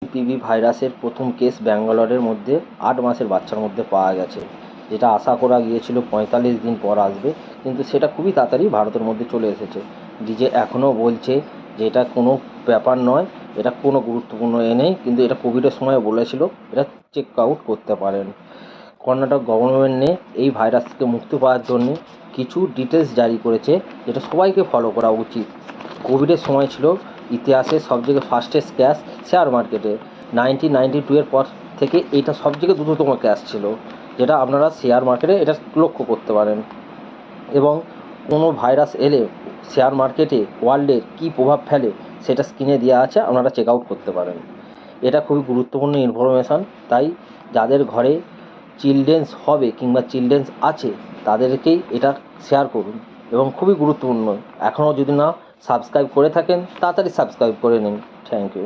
HPV ভাইরাসের প্রথম case ব্যাঙ্গালোরের মধ্যে 8 মাসের বাচ্চার মধ্যে পাওয়া গেছে, যেটা আশা করা গিয়েছিল 45 দিন পর আসবে, কিন্তু সেটা খুবই তাড়াতাড়ি ভারতের মধ্যে চলে এসেছে। ডিজে এখনও বলছে যে এটা কোনো ব্যাপার নয়, এটা কোনো গুরুত্বপূর্ণ নেই, কিন্তু এটা কোভিডের সময় বলেছিল এটা চেক আউট করতে পারেন। কর্ণাটক গভর্নমেন্ট এই ভাইরাস থেকে মুক্তি পাওয়ার জন্য কিছু ডিটেলস জারি করেছে, যেটা সবাইকে ফলো করা উচিত। কোভিডের সময় ছিল ইতিহাসের সবথেকে ফাস্টেস্ট ক্র্যাশ শেয়ার মার্কেটে। 1992 পর থেকে এইটা সবথেকে দ্রুততম ক্র্যাশ ছিল, যেটা আপনারা শেয়ার মার্কেটে এটা লক্ষ্য করতে পারেন। এবং কোনো ভাইরাস এলে শেয়ার মার্কেটে ওয়ার্ল্ডের কী প্রভাব ফেলে সেটা স্ক্রিনে দেওয়া আছে, আপনারা চেক আউট করতে পারেন। এটা খুবই গুরুত্বপূর্ণ ইনফরমেশান, তাই যাদের ঘরে চিলড্রেন্স হবে কিংবা চিলড্রেন্স আছে তাদেরকেই এটা শেয়ার করুন, এবং খুবই গুরুত্বপূর্ণ। এখনও যদি না সাবস্ক্রাইব করে থাকেন তাড়াতাড়ি সাবস্ক্রাইব করে নিন। Thank you.